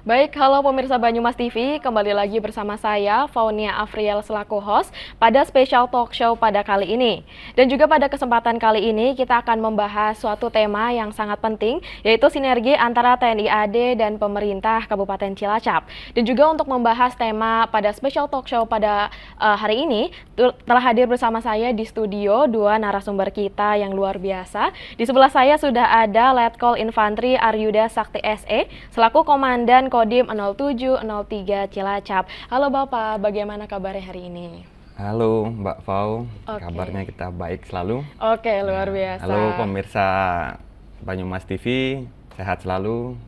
Baik, halo pemirsa Banyumas TV, kembali lagi bersama saya, Faunia Afriel selaku host pada special talk show pada kali ini. Dan juga pada kesempatan kali ini kita akan membahas suatu tema yang sangat penting, yaitu sinergi antara TNI AD dan pemerintah Kabupaten Cilacap. Dan juga untuk membahas tema pada special talk show pada hari ini, telah hadir bersama saya di studio dua narasumber kita yang luar biasa. Di sebelah saya sudah ada Letkol Infantri Aryuda Sakti SE, selaku Komandan Kodim 0703 Cilacap. Halo Bapak, bagaimana kabarnya hari ini? Halo Mbak Fau, Oke. kabarnya kita baik selalu. Oke, luar biasa. Halo pemirsa Banyumas TV, sehat selalu.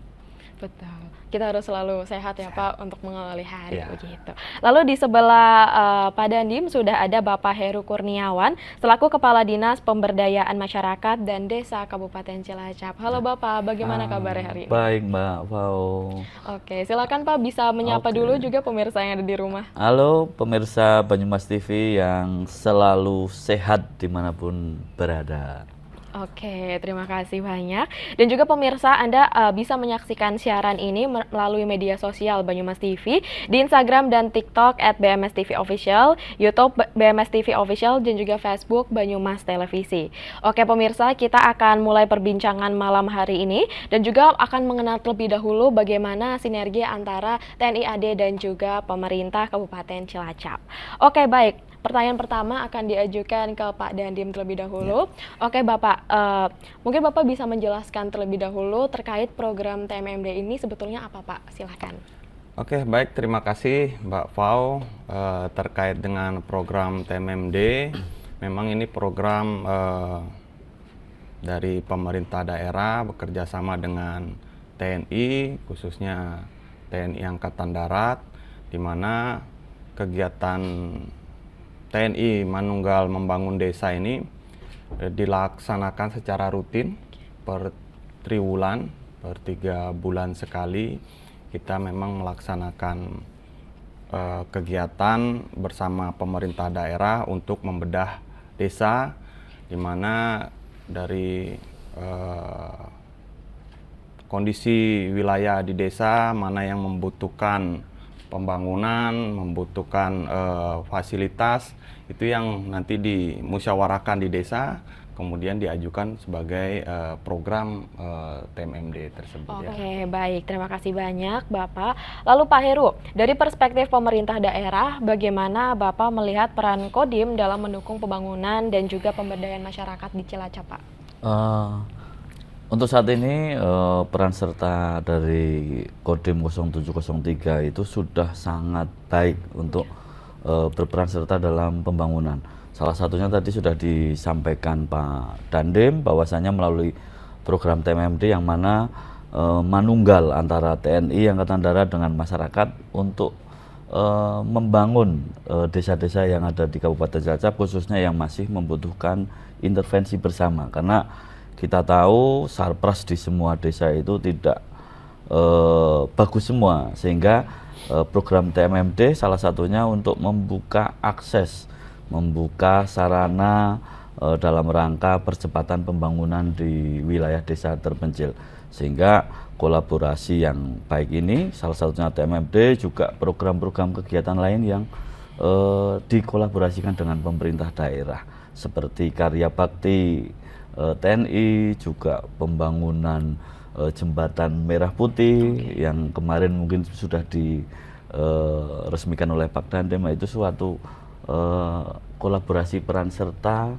Betul. Kita harus selalu sehat ya Pak untuk mengawali hari Ya. begitu. Lalu di sebelah Pak Dandim sudah ada Bapak Heru Kurniawan selaku Kepala Dinas Pemberdayaan Masyarakat dan Desa Kabupaten Cilacap. Halo Bapak, bagaimana kabarnya hari ini? Baik Mbak Fau. Oke, silakan Pak bisa menyapa dulu juga pemirsa yang ada di rumah. Halo pemirsa Banyumas TV yang selalu sehat dimanapun berada. Oke, terima kasih banyak. Dan juga pemirsa, Anda bisa menyaksikan siaran ini melalui media sosial Banyumas TV, di Instagram dan TikTok @BMSTV Official, YouTube BMS TV Official, dan juga Facebook Banyumas Televisi. Oke pemirsa, kita akan mulai perbincangan malam hari ini, dan juga akan mengenal terlebih dahulu bagaimana sinergi antara TNI AD dan juga pemerintah Kabupaten Cilacap. Oke, baik. Pertanyaan pertama akan diajukan ke Pak Dandim terlebih dahulu. Oke Bapak, mungkin Bapak bisa menjelaskan terlebih dahulu terkait program TMMD ini sebetulnya apa Pak? Silahkan. Oke, baik, terima kasih Mbak Fau. Terkait dengan program TMMD, memang ini program dari pemerintah daerah bekerja sama dengan TNI, khususnya TNI Angkatan Darat, di mana kegiatan TNI Manunggal Membangun Desa ini dilaksanakan secara rutin per triwulan, per 3 bulan sekali. Kita memang melaksanakan kegiatan bersama pemerintah daerah untuk membedah desa, di mana dari kondisi wilayah di desa mana yang membutuhkan pembangunan, membutuhkan fasilitas, itu yang nanti dimusyawarahkan di desa, kemudian diajukan sebagai program TMMD tersebut. Oke, baik. Terima kasih banyak Bapak. Lalu Pak Heru, dari perspektif pemerintah daerah, bagaimana Bapak melihat peran Kodim dalam mendukung pembangunan dan juga pemberdayaan masyarakat di Cilacap, Pak? Untuk saat ini peran serta dari Kodim 0703 itu sudah sangat baik untuk berperan serta dalam pembangunan. Salah satunya tadi sudah disampaikan Pak Dandim bahwasanya melalui program TMMD yang mana manunggal antara TNI Angkatan Darat dengan masyarakat untuk membangun desa-desa yang ada di Kabupaten Cilacap, khususnya yang masih membutuhkan intervensi bersama, karena kita tahu sarpras di semua desa itu tidak bagus semua, sehingga program TMMD salah satunya untuk membuka akses, membuka sarana dalam rangka percepatan pembangunan di wilayah desa terpencil, sehingga kolaborasi yang baik ini salah satunya TMMD, juga program-program kegiatan lain yang dikolaborasikan dengan pemerintah daerah seperti karya bakti TNI, juga pembangunan jembatan Merah Putih yang kemarin mungkin sudah diresmikan oleh Pak Dandim. Itu suatu kolaborasi peran serta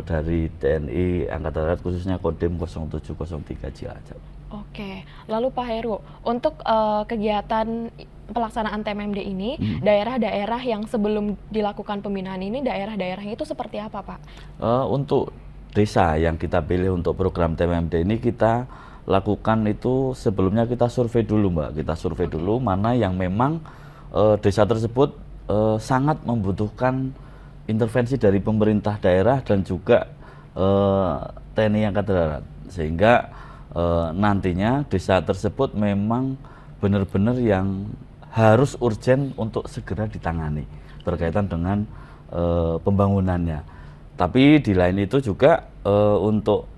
dari TNI Angkatan Darat, khususnya Kodim 0703 Cilacap. Oke, lalu Pak Heru, untuk kegiatan pelaksanaan TMMD ini, daerah-daerah yang sebelum dilakukan pembinaan ini, daerah-daerahnya itu seperti apa Pak? Untuk desa yang kita pilih untuk program TMMD ini, kita lakukan itu sebelumnya kita survei dulu Mbak, kita survei dulu mana yang memang desa tersebut sangat membutuhkan intervensi dari pemerintah daerah dan juga TNI Angkatan Darat, sehingga nantinya desa tersebut memang benar-benar yang harus urgen untuk segera ditangani berkaitan dengan pembangunannya. Tapi di lain itu juga untuk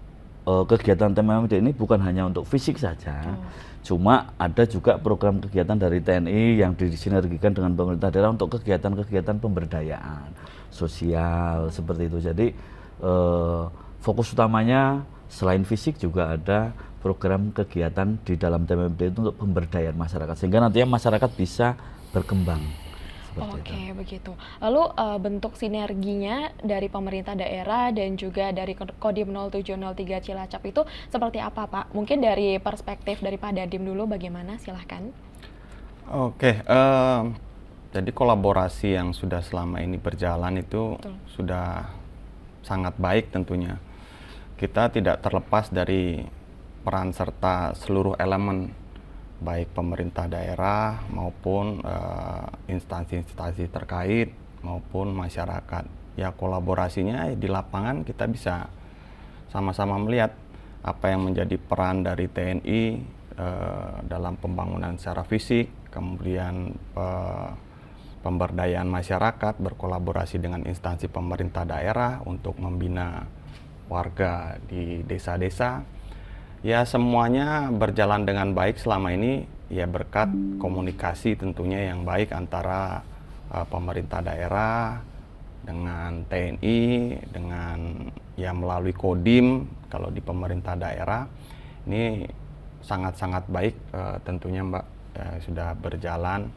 kegiatan TMMD ini bukan hanya untuk fisik saja, cuma ada juga program kegiatan dari TNI yang disinergikan dengan pemerintah daerah untuk kegiatan-kegiatan pemberdayaan sosial seperti itu. Jadi fokus utamanya selain fisik juga ada program kegiatan di dalam TMMD itu untuk pemberdayaan masyarakat, sehingga nantinya masyarakat bisa berkembang. Oke, begitu. Lalu bentuk sinerginya dari pemerintah daerah dan juga dari Kodim 0703 Cilacap itu seperti apa, Pak? Mungkin dari perspektif dari Pak Dandim dulu bagaimana? Silahkan. Oke, jadi kolaborasi yang sudah selama ini berjalan itu sudah sangat baik tentunya. Kita tidak terlepas dari peran serta seluruh elemen, baik pemerintah daerah maupun instansi-instansi terkait maupun masyarakat. Ya kolaborasinya di lapangan kita bisa sama-sama melihat apa yang menjadi peran dari TNI dalam pembangunan secara fisik, kemudian pemberdayaan masyarakat berkolaborasi dengan instansi pemerintah daerah untuk membina warga di desa-desa. Ya semuanya berjalan dengan baik selama ini ya berkat komunikasi tentunya yang baik antara pemerintah daerah dengan TNI, dengan ya melalui Kodim kalau di pemerintah daerah. Ini sangat-sangat baik tentunya Mbak, sudah berjalan.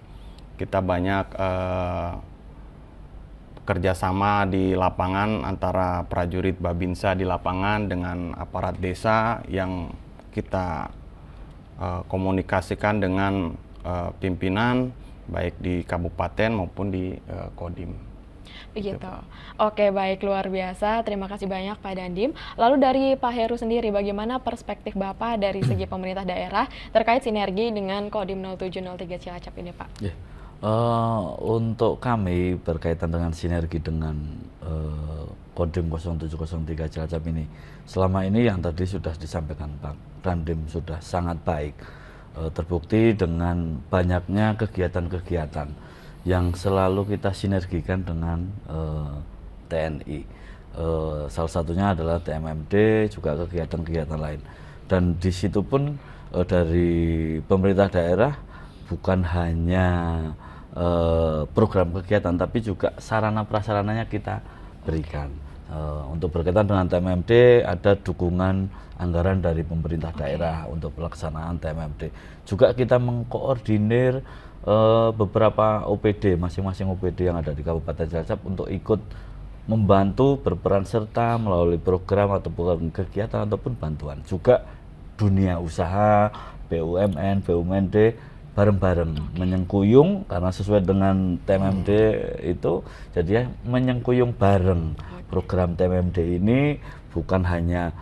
Kita banyak kerjasama di lapangan antara prajurit Babinsa di lapangan dengan aparat desa yang kita komunikasikan dengan pimpinan baik di kabupaten maupun di Kodim. Begitu. Oke, baik, luar biasa. Terima kasih banyak Pak Dandim. Lalu dari Pak Heru sendiri, bagaimana perspektif Bapak dari segi pemerintah daerah terkait sinergi dengan Kodim 0703 Cilacap ini, Pak? Untuk kami berkaitan dengan sinergi dengan Kodim 0703 Cilacap ini, selama ini yang tadi sudah disampaikan Pak Dandim sudah sangat baik, terbukti dengan banyaknya kegiatan-kegiatan yang selalu kita sinergikan dengan TNI. Salah satunya adalah TMMD, juga kegiatan-kegiatan lain. Dan di situ pun dari pemerintah daerah bukan hanya program kegiatan, tapi juga sarana prasarananya kita berikan. Untuk berkaitan dengan TMMD ada dukungan anggaran dari pemerintah daerah untuk pelaksanaan TMMD. Juga kita mengkoordinir beberapa OPD, masing-masing OPD yang ada di Kabupaten Cilacap untuk ikut membantu berperan serta melalui program atau program kegiatan ataupun bantuan. Juga dunia usaha, BUMN, BUMD bareng-bareng menyengkuyung, karena sesuai dengan TMMD itu jadi menyengkuyung bareng. Program TMMD ini bukan hanya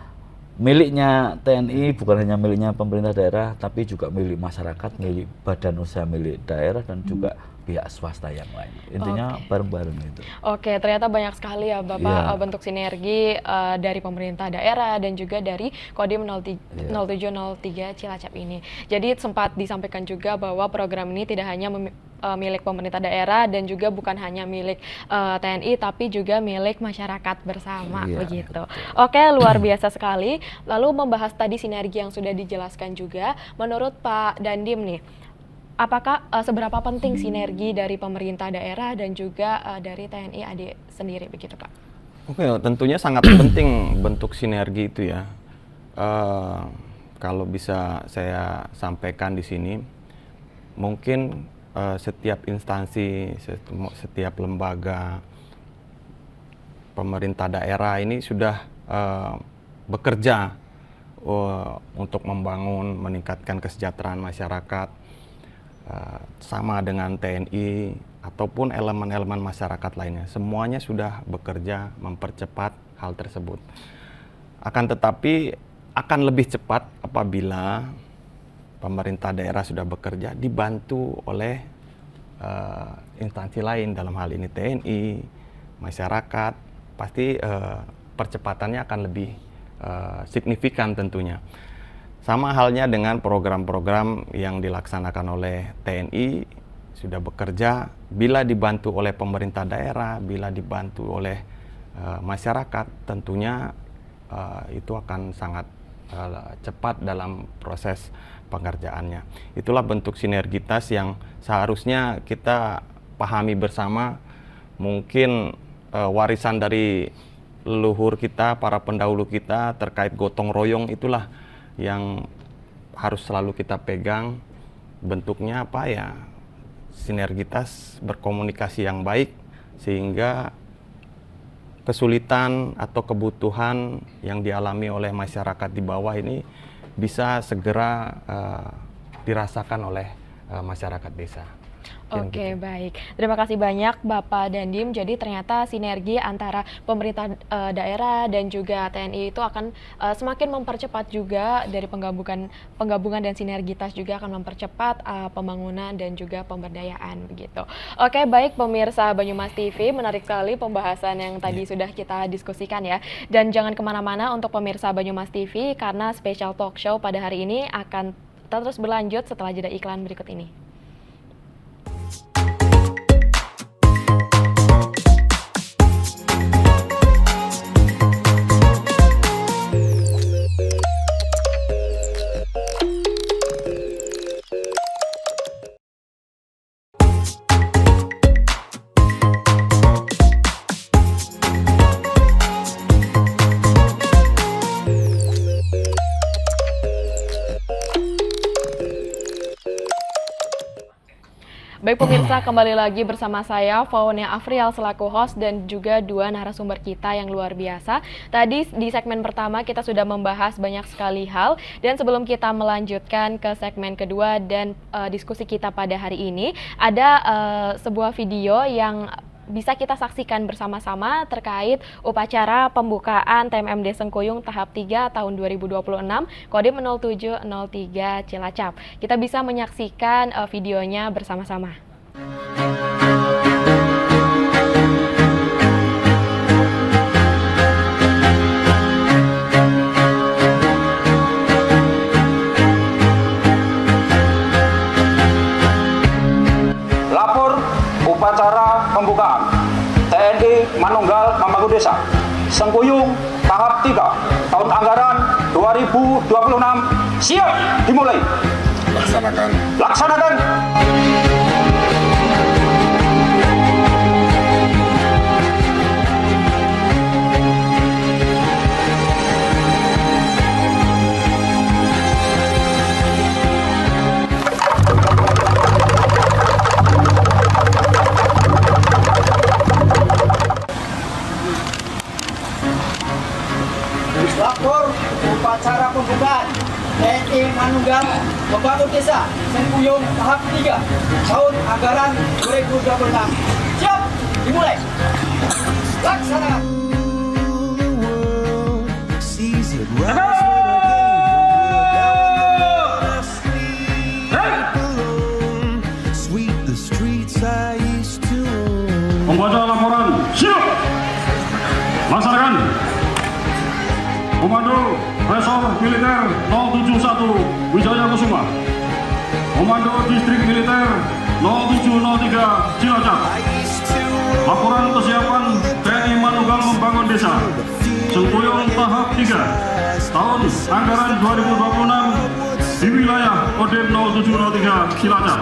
miliknya TNI, bukan hanya miliknya pemerintah daerah, tapi juga milik masyarakat, milik badan usaha milik daerah dan juga pihak swasta yang lain. Intinya bareng-bareng itu. Oke, ternyata banyak sekali ya Bapak bentuk sinergi dari pemerintah daerah dan juga dari Kodim 0703 Cilacap ini. Jadi sempat disampaikan juga bahwa program ini tidak hanya milik pemerintah daerah dan juga bukan hanya milik TNI tapi juga milik masyarakat bersama, begitu. Oke, luar biasa sekali. Lalu membahas tadi sinergi yang sudah dijelaskan juga, menurut Pak Dandim nih, apakah seberapa penting sinergi dari pemerintah daerah dan juga dari TNI AD sendiri, begitu Pak? Oke, tentunya sangat penting bentuk sinergi itu ya. Kalau bisa saya sampaikan di sini, mungkin setiap instansi, setiap lembaga pemerintah daerah ini sudah bekerja untuk membangun, meningkatkan kesejahteraan masyarakat, sama dengan TNI ataupun elemen-elemen masyarakat lainnya. Semuanya sudah bekerja mempercepat hal tersebut. Akan tetapi akan lebih cepat apabila pemerintah daerah sudah bekerja dibantu oleh instansi lain, dalam hal ini TNI, masyarakat, pasti percepatannya akan lebih signifikan tentunya. Sama halnya dengan program-program yang dilaksanakan oleh TNI sudah bekerja, bila dibantu oleh pemerintah daerah, bila dibantu oleh masyarakat, tentunya itu akan sangat cepat dalam proses pengerjaannya. Itulah bentuk sinergitas yang seharusnya kita pahami bersama. Mungkin warisan dari leluhur kita, para pendahulu kita terkait gotong royong, itulah yang harus selalu kita pegang. Bentuknya apa ya? Sinergitas, berkomunikasi yang baik, sehingga kesulitan atau kebutuhan yang dialami oleh masyarakat di bawah ini bisa segera dirasakan oleh masyarakat desa. Oke, baik. Terima kasih banyak Bapak Dandim. Jadi ternyata sinergi antara pemerintah daerah dan juga TNI itu akan semakin mempercepat juga dari penggabungan dan sinergitas juga akan mempercepat pembangunan dan juga pemberdayaan begitu. Oke, baik pemirsa Banyumas TV, menarik sekali pembahasan yang tadi sudah kita diskusikan ya. Dan jangan kemana-mana untuk pemirsa Banyumas TV karena special talk show pada hari ini akan terus berlanjut setelah jeda iklan berikut ini. Baik pemirsa, kembali lagi bersama saya Faunia Afrial selaku host dan juga dua narasumber kita yang luar biasa. Tadi di segmen pertama kita sudah membahas banyak sekali hal, dan sebelum kita melanjutkan ke segmen kedua dan diskusi kita pada hari ini, ada sebuah video yang bisa kita saksikan bersama-sama terkait upacara pembukaan TMMD Sengkuyung tahap 3 tahun 2026 Kodim 0703 Cilacap. Kita bisa menyaksikan videonya bersama-sama. Lapor upacara pembukaan TNI Manunggal Membangun Desa Sengkuyung tahap 3 tahun anggaran 2026 siap dimulai. Laksanakan. Lapor upacara pembukaan TNI Manunggal Membangun Desa Sengkuyung tahap 3 tahun anggaran 2026 siap dimulai. Laksanakan. Membaca laporan siap. Laksanakan. Komando Resor Militer 071 Wijaya Kusuma, Komando Distrik Militer 0703 Cilacap. Laporan kesiapan TNI Manunggal Membangun Desa Sengkuyung tahap 3 tahun anggaran 2026 di wilayah Kodim 0703 Cilacap.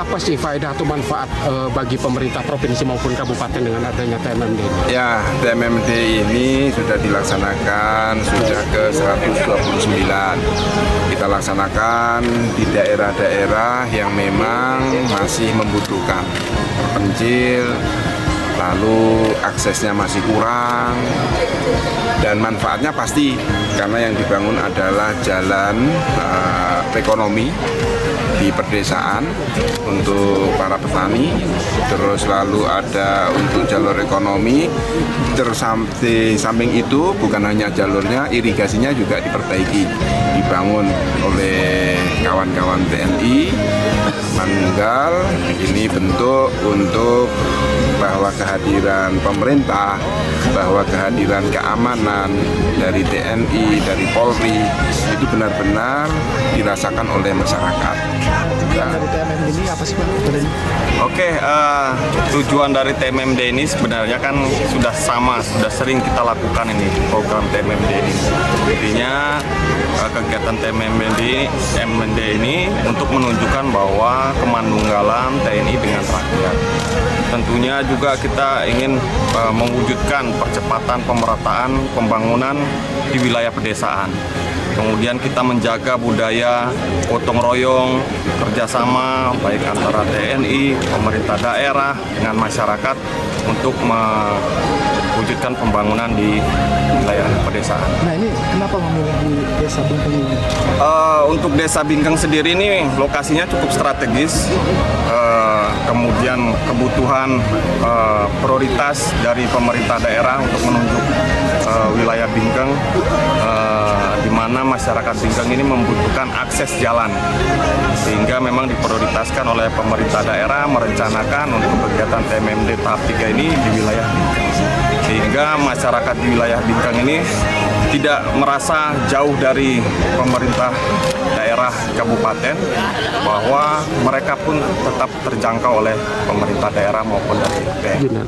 Apa sih faedah atau manfaat bagi pemerintah provinsi maupun kabupaten dengan adanya TMMD ini? Ya, TMMD ini sudah dilaksanakan sudah ke 129. Kita laksanakan di daerah-daerah yang memang masih membutuhkan, terpencil, lalu aksesnya masih kurang, dan manfaatnya pasti karena yang dibangun adalah jalan ekonomi di pedesaan untuk para petani, terus lalu ada untuk jalur ekonomi. Terus di samping itu bukan hanya jalurnya, irigasinya juga diperbaiki, dibangun oleh kawan-kawan TNI Manunggal. Ini bentuk untuk bahwa kehadiran pemerintah, bahwa kehadiran keamanan dari TNI, dari Polri itu benar-benar dirasakan oleh masyarakat. Dari TMMD ini apa sih Pak? Oke, tujuan dari TMMD ini sebenarnya kan sudah sering kita lakukan ini program TMMD ini. Intinya kegiatan TMMD ini untuk menunjukkan bahwa kemandunggalan TNI dengan rakyat. Tentunya juga kita ingin mewujudkan percepatan pemerataan pembangunan di wilayah pedesaan. Kemudian kita menjaga budaya gotong royong, kerjasama baik antara TNI, pemerintah daerah dengan masyarakat untuk mewujudkan pembangunan di wilayah pedesaan. Nah ini kenapa memilih di Desa Bingkeng ini? Untuk Desa Bingkeng sendiri ini lokasinya cukup strategis. Kemudian kebutuhan prioritas dari pemerintah daerah untuk menunjuk wilayah Bingkeng, di mana masyarakat Bingkeng ini membutuhkan akses jalan, sehingga memang diprioritaskan oleh pemerintah daerah merencanakan untuk kegiatan TMMD tahap 3 ini di wilayah Bingkeng, sehingga masyarakat di wilayah Bingkeng ini tidak merasa jauh dari pemerintah daerah kabupaten, bahwa mereka pun tetap terjangkau oleh pemerintah daerah maupun dari TNI.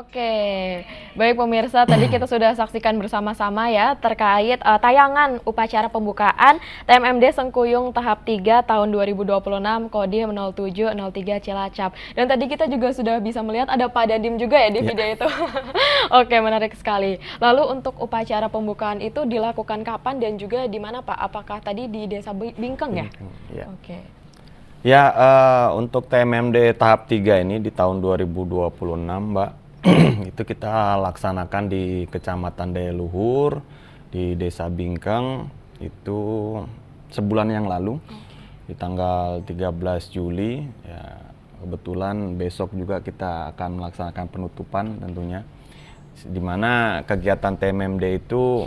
Oke, baik pemirsa, tadi kita sudah saksikan bersama-sama ya terkait tayangan upacara pembukaan TMMD Sengkuyung tahap 3 tahun 2026 Kodim 0703 Cilacap. Dan tadi kita juga sudah bisa melihat ada Pak Dandim juga ya di video itu. Oke, menarik sekali. Lalu untuk upacara pembukaan itu dilakukan kapan dan juga di mana Pak? Apakah tadi di Desa Bingkeng ya? Ya. Oke. Ya, untuk TMMD tahap 3 ini di tahun 2026 Mbak, itu kita laksanakan di Kecamatan Daya Luhur, di Desa Bingkeng, itu sebulan yang lalu, di tanggal 13 Juli. Ya, kebetulan besok juga kita akan melaksanakan penutupan tentunya, di mana kegiatan TMMD itu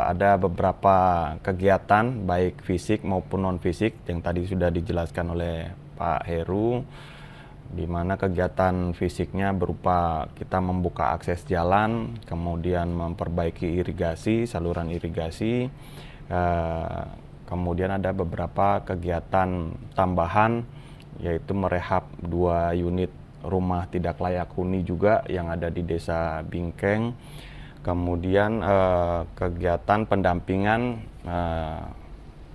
ada beberapa kegiatan baik fisik maupun non fisik yang tadi sudah dijelaskan oleh Pak Heru, di mana kegiatan fisiknya berupa kita membuka akses jalan, kemudian memperbaiki irigasi, saluran irigasi, kemudian ada beberapa kegiatan tambahan, yaitu merehab 2 unit rumah tidak layak huni juga yang ada di Desa Bingkeng, kemudian kegiatan pendampingan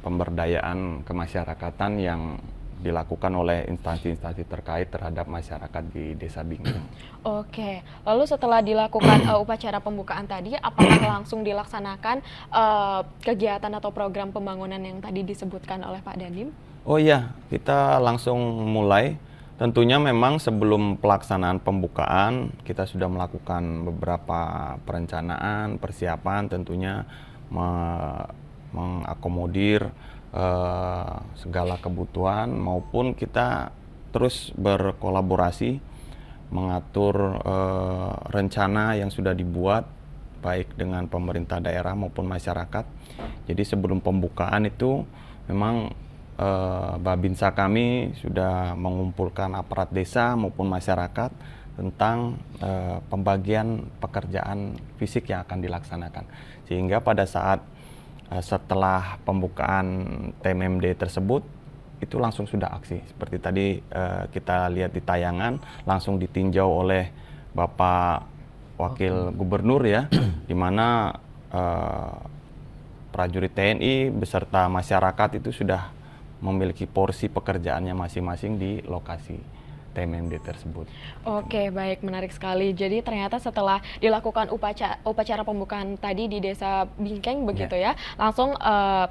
pemberdayaan kemasyarakatan yang dilakukan oleh instansi-instansi terkait terhadap masyarakat di Desa Bingkeng. Oke, lalu setelah dilakukan upacara pembukaan tadi, apakah langsung dilaksanakan kegiatan atau program pembangunan yang tadi disebutkan oleh Pak Dandim? Oh iya, kita langsung mulai. Tentunya memang sebelum pelaksanaan pembukaan, kita sudah melakukan beberapa perencanaan, persiapan tentunya mengakomodir segala kebutuhan, maupun kita terus berkolaborasi mengatur rencana yang sudah dibuat baik dengan pemerintah daerah maupun masyarakat. Jadi sebelum pembukaan itu memang Babinsa kami sudah mengumpulkan aparat desa maupun masyarakat tentang pembagian pekerjaan fisik yang akan dilaksanakan, sehingga pada saat setelah pembukaan TMMD tersebut itu langsung sudah aksi. Seperti tadi kita lihat di tayangan, langsung ditinjau oleh Bapak Wakil Gubernur ya, di mana prajurit TNI beserta masyarakat itu sudah memiliki porsi pekerjaannya masing-masing di lokasi. TMMD tersebut. Oke, baik, menarik sekali. Jadi ternyata setelah dilakukan upacara pembukaan tadi di Desa Bingkeng begitu ya, langsung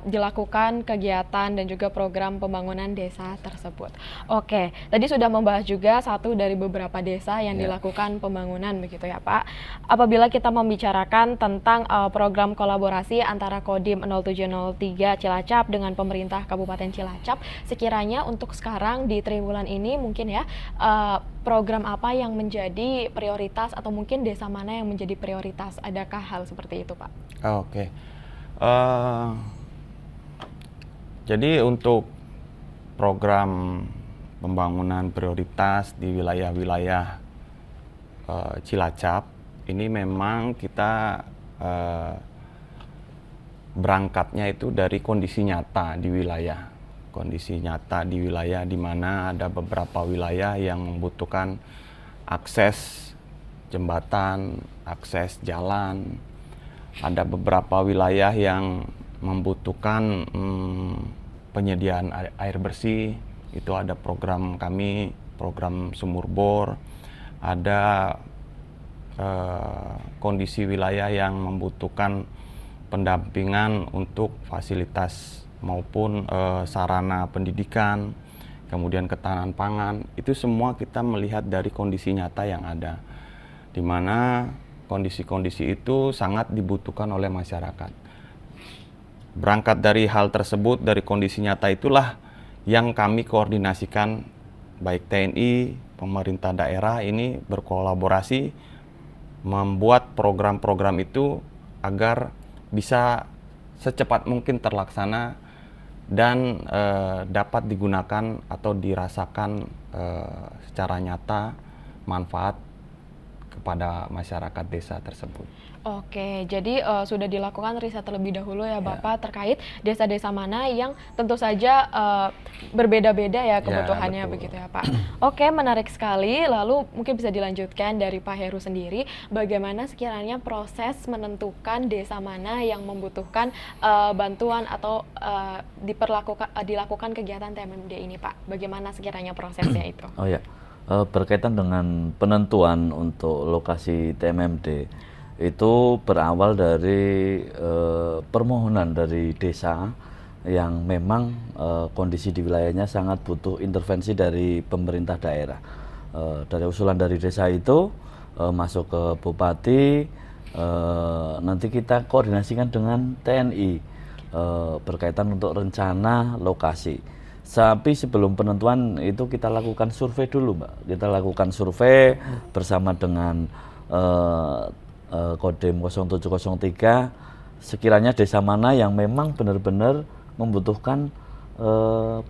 dilakukan kegiatan dan juga program pembangunan desa tersebut. Oke, tadi sudah membahas juga satu dari beberapa desa yang dilakukan pembangunan begitu ya Pak. Apabila kita membicarakan tentang program kolaborasi antara Kodim 0703 Cilacap dengan pemerintah Kabupaten Cilacap, sekiranya untuk sekarang di triwulan ini mungkin ya, program apa yang menjadi prioritas atau mungkin desa mana yang menjadi prioritas? Adakah hal seperti itu, Pak? Oke. Jadi untuk program pembangunan prioritas di wilayah-wilayah Cilacap ini memang kita berangkatnya itu dari kondisi nyata di wilayah. Kondisi nyata di wilayah di mana ada beberapa wilayah yang membutuhkan akses jembatan, akses jalan. Ada beberapa wilayah yang membutuhkan penyediaan air bersih. Itu ada program kami, program sumur bor. Ada kondisi wilayah yang membutuhkan pendampingan untuk fasilitas maupun sarana pendidikan, kemudian ketahanan pangan. Itu semua kita melihat dari kondisi nyata yang ada, di mana kondisi-kondisi itu sangat dibutuhkan oleh masyarakat. Berangkat dari hal tersebut, dari kondisi nyata itulah yang kami koordinasikan, baik TNI, pemerintah daerah ini berkolaborasi membuat program-program itu agar bisa secepat mungkin terlaksana dan dapat digunakan atau dirasakan secara nyata manfaat kepada masyarakat desa tersebut. Oke, jadi sudah dilakukan riset terlebih dahulu ya Bapak terkait desa-desa mana yang tentu saja berbeda-beda ya kebutuhannya begitu ya Pak. Oke, menarik sekali. Lalu mungkin bisa dilanjutkan dari Pak Heru sendiri, bagaimana sekiranya proses menentukan desa mana yang membutuhkan bantuan atau dilakukan kegiatan TMMD ini Pak? Bagaimana sekiranya prosesnya itu? Oh ya, berkaitan dengan penentuan untuk lokasi TMMD, itu berawal dari permohonan dari desa yang memang kondisi di wilayahnya sangat butuh intervensi dari pemerintah daerah. Dari usulan dari desa itu masuk ke bupati, nanti kita koordinasikan dengan TNI berkaitan untuk rencana lokasi. Tapi sebelum penentuan itu kita lakukan survei dulu, Mbak. Kita lakukan survei bersama dengan Kodim 0703, sekiranya desa mana yang memang benar-benar membutuhkan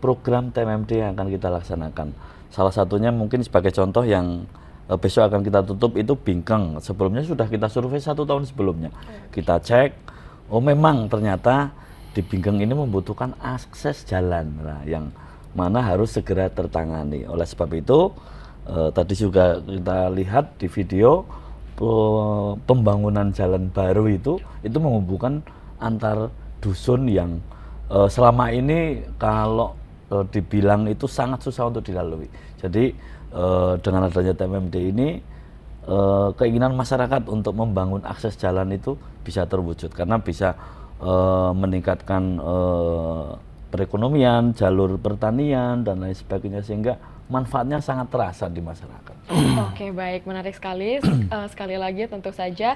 program TMMD yang akan kita laksanakan. Salah satunya mungkin sebagai contoh yang besok akan kita tutup itu Bingkeng. Sebelumnya sudah kita survei 1 tahun sebelumnya. Kita cek, oh memang ternyata di Bingkeng ini membutuhkan akses jalan, nah, yang mana harus segera tertangani. Oleh sebab itu, tadi juga kita lihat di video, pembangunan jalan baru itu menghubungkan antar dusun yang selama ini kalau dibilang itu sangat susah untuk dilalui. Jadi dengan adanya TMMD ini keinginan masyarakat untuk membangun akses jalan itu bisa terwujud karena bisa meningkatkan perekonomian, jalur pertanian dan lain sebagainya, sehingga manfaatnya sangat terasa di masyarakat. Oke, baik, menarik sekali. Sekali lagi tentu saja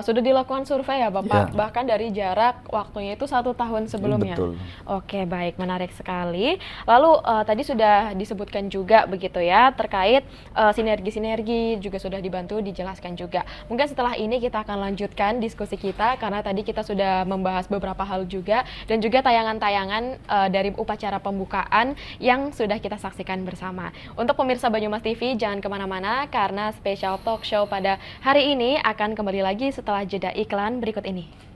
sudah dilakukan survei ya Bapak, bahkan dari jarak waktunya itu 1 tahun sebelumnya. Betul. Oke, baik, menarik sekali. Lalu tadi sudah disebutkan juga begitu ya terkait sinergi-sinergi, juga sudah dibantu dijelaskan juga. Mungkin setelah ini kita akan lanjutkan diskusi kita karena tadi kita sudah membahas beberapa hal juga dan juga tayangan-tayangan dari upacara pembukaan yang sudah kita saksikan bersama. Untuk pemirsa Banyumas TV, jangan kemana-mana karena spesial talk show pada hari ini akan kembali lagi setelah jeda iklan berikut ini.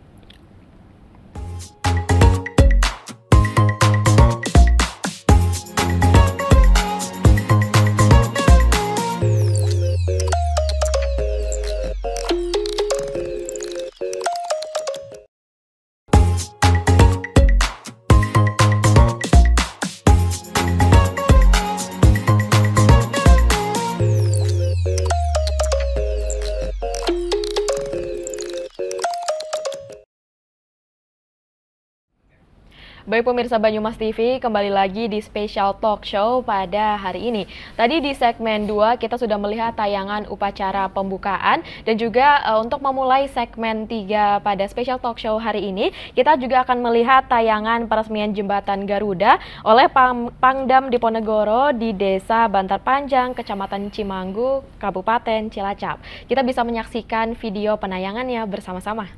Baik pemirsa Banyumas TV, kembali lagi di Special Talk Show pada hari ini. Tadi di segmen 2 kita sudah melihat tayangan upacara pembukaan dan juga untuk memulai segmen 3 pada Special Talk Show hari ini, kita juga akan melihat tayangan peresmian Jembatan Garuda oleh Pangdam Diponegoro di Desa Bantar Panjang, Kecamatan Cimanggu, Kabupaten Cilacap. Kita bisa menyaksikan video penayangannya bersama-sama.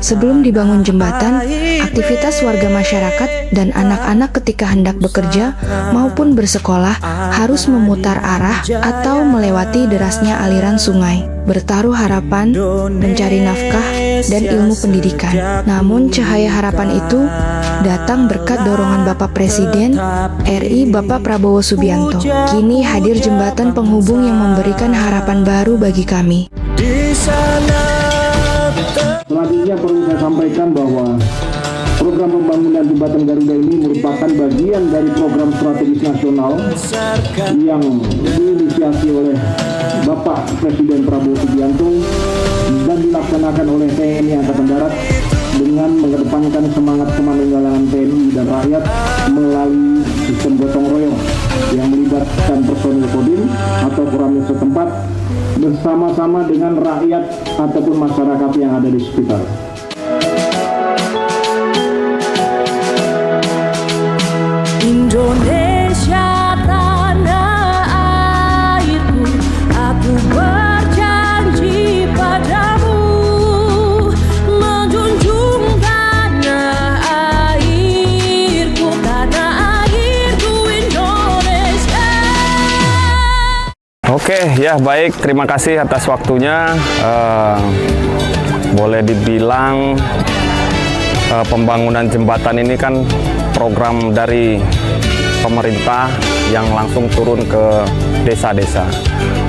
Sebelum dibangun jembatan, aktivitas warga masyarakat dan anak-anak ketika hendak bekerja maupun bersekolah harus memutar arah atau melewati derasnya aliran sungai, bertaruh harapan, mencari nafkah, dan ilmu pendidikan. Namun cahaya harapan itu datang berkat dorongan Bapak Presiden RI Bapak Prabowo Subianto. Kini hadir jembatan penghubung yang memberikan harapan baru bagi kami. Selanjutnya perlu saya sampaikan bahwa program pembangunan Jembatan Garuda ini merupakan bagian dari program strategis nasional yang diinisiasi oleh Bapak Presiden Prabowo Subianto dan dilaksanakan oleh TNI Angkatan Darat dengan mengedepankan semangat kemanunggalan TNI dan rakyat melalui sistem gotong royong yang melibatkan personil Kodim atau Koramil setempat bersama-sama dengan rakyat ataupun masyarakat yang ada di sekitar. Indonesia tanah airku, aku berjanji padamu menjunjung tanah airku Indonesia. Oke, ya baik, terima kasih atas waktunya. Boleh dibilang pembangunan jembatan ini kan program dari pemerintah yang langsung turun ke desa-desa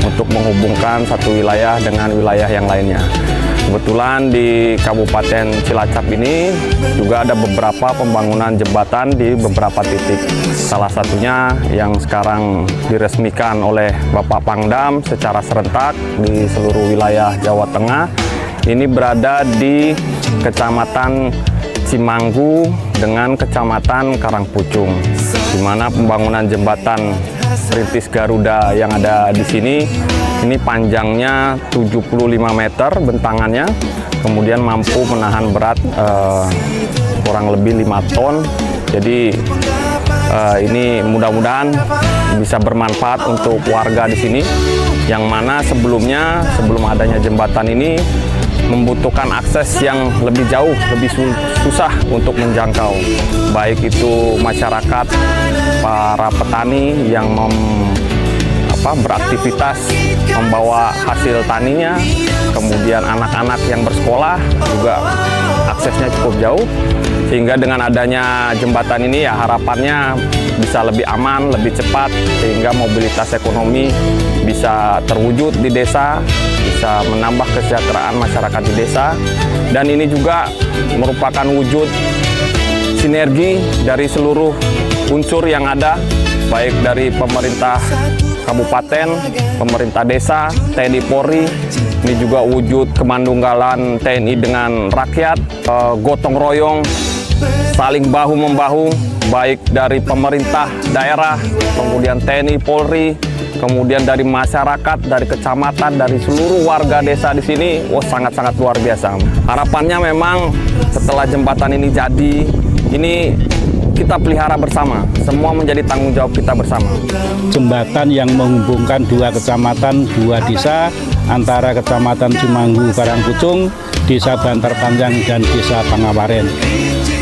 untuk menghubungkan satu wilayah dengan wilayah yang lainnya. Kebetulan di Kabupaten Cilacap ini juga ada beberapa pembangunan jembatan di beberapa titik. Salah satunya yang sekarang diresmikan oleh Bapak Pangdam secara serentak di seluruh wilayah Jawa Tengah. Ini berada di Kecamatan Cimanggu dengan Kecamatan Karangpucung, di mana pembangunan jembatan Rintis Garuda yang ada di sini ini panjangnya 75 meter bentangannya, kemudian mampu menahan berat kurang lebih 5 ton. Jadi ini mudah-mudahan bisa bermanfaat untuk warga di sini yang mana sebelum adanya jembatan ini membutuhkan akses yang lebih jauh, lebih susah untuk menjangkau. Baik itu masyarakat, para petani yang beraktivitas membawa hasil taninya, kemudian anak-anak yang bersekolah juga aksesnya cukup jauh. Sehingga dengan adanya jembatan ini ya harapannya bisa lebih aman, lebih cepat, sehingga mobilitas ekonomi bisa terwujud di desa, bisa menambah kesejahteraan masyarakat di desa. Dan ini juga merupakan wujud sinergi dari seluruh unsur yang ada, baik dari pemerintah kabupaten, pemerintah desa, TNI Polri. Ini juga wujud kemandunggalan TNI dengan rakyat, gotong royong, saling bahu-membahu, baik dari pemerintah daerah, kemudian TNI Polri, kemudian dari masyarakat, dari kecamatan, dari seluruh warga desa di sini, sangat-sangat luar biasa. Harapannya memang setelah jembatan ini jadi, ini kita pelihara bersama, semua menjadi tanggung jawab kita bersama. Jembatan yang menghubungkan dua kecamatan, dua desa, antara Kecamatan Cimanggu Karangpucung, Desa Bantar Panjang, dan Desa Pangawaren.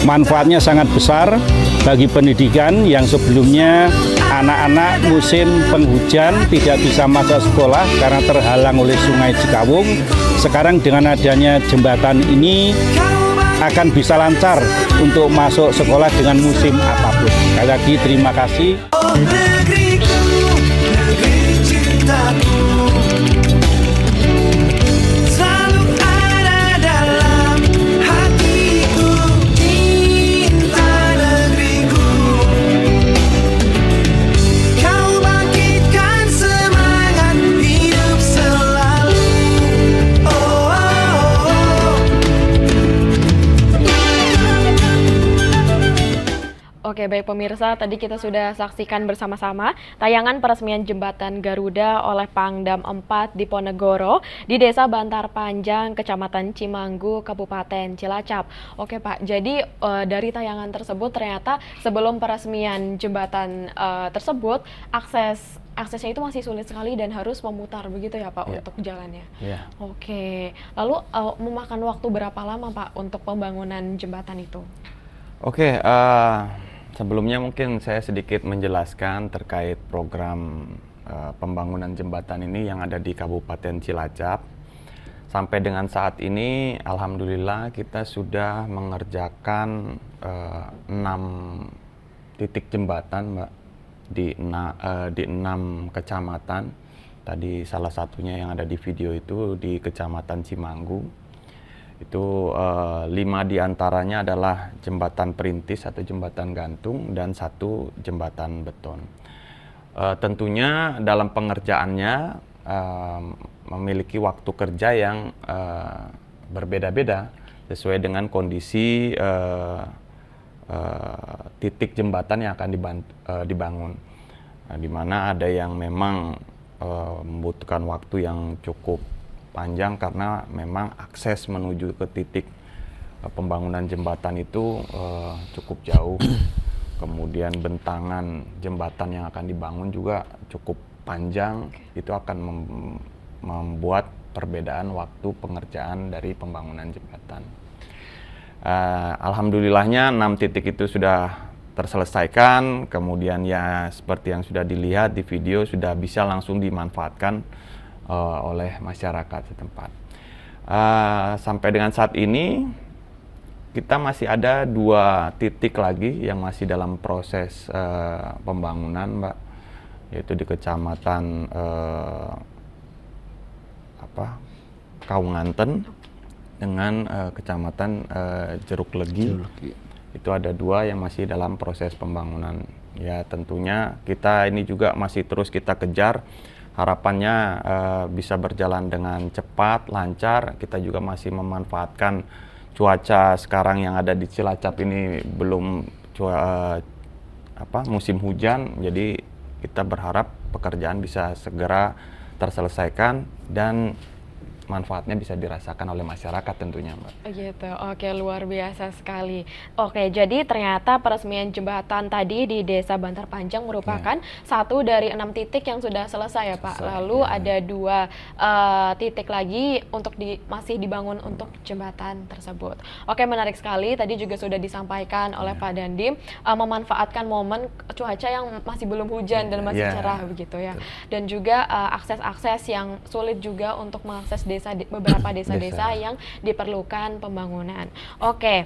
Manfaatnya sangat besar bagi pendidikan yang sebelumnya anak-anak musim penghujan tidak bisa masuk sekolah karena terhalang oleh Sungai Cikawung. Sekarang dengan adanya jembatan ini akan bisa lancar untuk masuk sekolah dengan musim apapun. Sekali lagi terima kasih. Oke, baik pemirsa, tadi kita sudah saksikan bersama-sama tayangan peresmian jembatan Garuda oleh Pangdam 4 Diponegoro di Desa Bantar Panjang, Kecamatan Cimanggu, Kabupaten Cilacap. Oke Pak, jadi dari tayangan tersebut ternyata sebelum peresmian jembatan tersebut aksesnya itu masih sulit sekali dan harus memutar begitu ya Pak untuk jalannya. Oke, lalu memakan waktu berapa lama Pak untuk pembangunan jembatan itu? Oke, sebelumnya mungkin saya sedikit menjelaskan terkait program pembangunan jembatan ini yang ada di Kabupaten Cilacap. Sampai dengan saat ini, alhamdulillah kita sudah mengerjakan 6 titik jembatan, Mbak, di 6 kecamatan. Tadi salah satunya yang ada di video itu di Kecamatan Cimanggu. Itu 5 diantaranya adalah jembatan perintis atau jembatan gantung dan 1 jembatan beton. Tentunya dalam pengerjaannya memiliki waktu kerja yang berbeda-beda sesuai dengan kondisi titik jembatan yang akan dibangun. Nah, di mana ada yang memang membutuhkan waktu yang cukup panjang karena memang akses menuju ke titik pembangunan jembatan itu cukup jauh. Kemudian bentangan jembatan yang akan dibangun juga cukup panjang. Itu akan membuat perbedaan waktu pengerjaan dari pembangunan jembatan. Alhamdulillahnya 6 titik itu sudah terselesaikan. Kemudian ya seperti yang sudah dilihat di video sudah bisa langsung dimanfaatkan oleh masyarakat setempat. Sampai dengan saat ini kita masih ada 2 titik lagi yang masih dalam proses pembangunan, Mbak, yaitu di Kecamatan Kaunganten dengan Kecamatan Jeruk Legi. Itu ada 2 yang masih dalam proses pembangunan. Ya tentunya kita ini juga masih terus kita kejar. Harapannya bisa berjalan dengan cepat, lancar. Kita juga masih memanfaatkan cuaca sekarang yang ada di Cilacap ini belum musim hujan. Jadi kita berharap pekerjaan bisa segera terselesaikan dan manfaatnya bisa dirasakan oleh masyarakat tentunya, Mbak. Gitu, oke, luar biasa sekali. Oke, jadi ternyata peresmian jembatan tadi di Desa Bantar Panjang merupakan 1 dari 6 titik yang sudah selesai ya Pak. Lalu ada 2 titik lagi untuk masih dibangun untuk jembatan tersebut. Oke, menarik sekali. Tadi juga sudah disampaikan oleh Pak Dandim memanfaatkan momen cuaca yang masih belum hujan dan masih cerah begitu ya. Dan juga akses-akses yang sulit juga untuk mengakses beberapa desa-desa yang diperlukan pembangunan. Oke,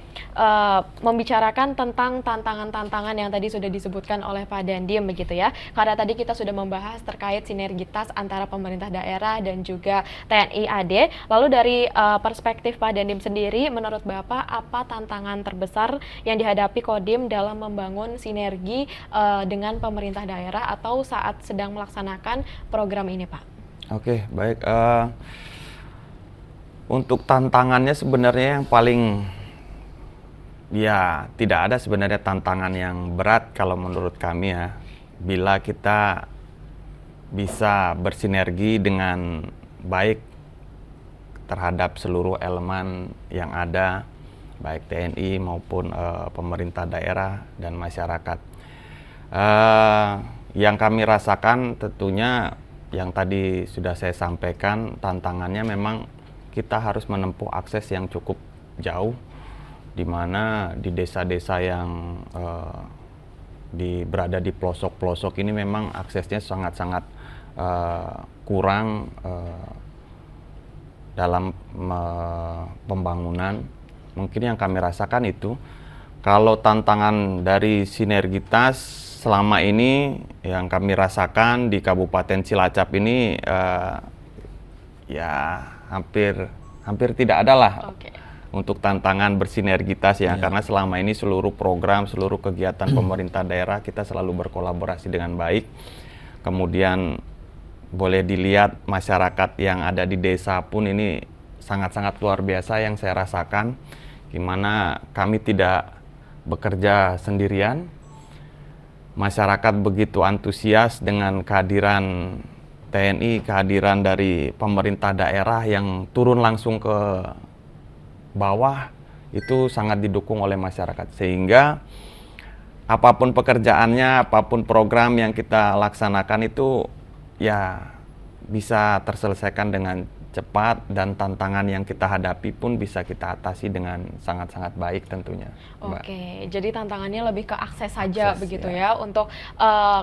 membicarakan tentang tantangan-tantangan yang tadi sudah disebutkan oleh Pak Dandim begitu ya. Karena tadi kita sudah membahas terkait sinergitas antara pemerintah daerah dan juga TNI AD. Lalu dari perspektif Pak Dandim sendiri, menurut Bapak apa tantangan terbesar yang dihadapi Kodim dalam membangun sinergi dengan pemerintah daerah atau saat sedang melaksanakan program ini, Pak? Oke, baik. Untuk tantangannya sebenarnya yang paling tidak ada sebenarnya tantangan yang berat kalau menurut kami ya, bila kita bisa bersinergi dengan baik terhadap seluruh elemen yang ada, baik TNI maupun pemerintah daerah dan masyarakat. Yang kami rasakan tentunya yang tadi sudah saya sampaikan, tantangannya memang kita harus menempuh akses yang cukup jauh, di mana di desa-desa yang berada di pelosok-pelosok ini memang aksesnya sangat-sangat kurang dalam pembangunan. Mungkin yang kami rasakan itu, kalau tantangan dari sinergitas selama ini yang kami rasakan di Kabupaten Cilacap ini hampir tidak ada lah untuk tantangan bersinergitas ya, karena selama ini seluruh program, seluruh kegiatan pemerintah daerah kita selalu berkolaborasi dengan baik. Kemudian boleh dilihat masyarakat yang ada di desa pun ini sangat-sangat luar biasa yang saya rasakan, gimana kami tidak bekerja sendirian, masyarakat begitu antusias dengan kehadiran TNI, kehadiran dari pemerintah daerah yang turun langsung ke bawah, itu sangat didukung oleh masyarakat. Sehingga apapun pekerjaannya, apapun program yang kita laksanakan itu ya bisa terselesaikan dengan cepat, dan tantangan yang kita hadapi pun bisa kita atasi dengan sangat-sangat baik tentunya, Mbak. Oke, jadi tantangannya lebih ke akses saja Akses, begitu ya. ya, untuk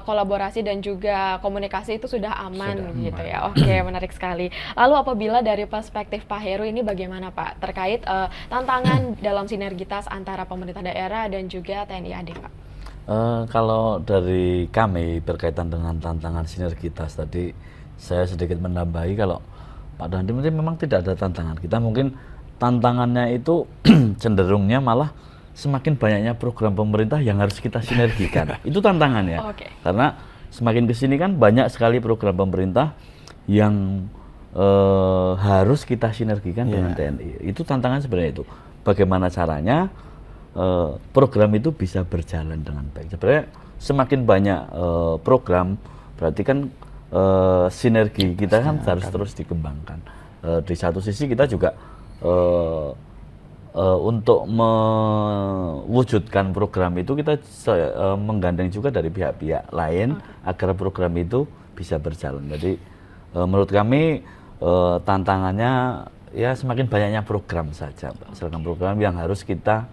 kolaborasi dan juga komunikasi itu sudah aman Sudah gitu aman. ya. Oke, menarik sekali. Lalu apabila dari perspektif Pak Heru ini bagaimana Pak terkait tantangan dalam sinergitas antara pemerintah daerah dan juga TNI AD, Pak? Kalau dari kami berkaitan dengan tantangan sinergitas tadi, saya sedikit menambahi kalau Pak Dandim ini memang tidak ada tantangan. Kita mungkin tantangannya itu cenderungnya malah semakin banyaknya program pemerintah yang harus kita sinergikan. Itu tantangannya. Oke. Karena semakin kesini kan banyak sekali program pemerintah yang harus kita sinergikan dengan TNI. Itu tantangan sebenarnya itu. Bagaimana caranya program itu bisa berjalan dengan baik. Sebenarnya semakin banyak program, berarti kan sinergi kita kan harus terus dikembangkan. Di satu sisi kita juga untuk mewujudkan program itu kita menggandeng juga dari pihak-pihak lain agar program itu bisa berjalan. Jadi menurut kami tantangannya ya semakin banyaknya program saja, misalkan program yang harus kita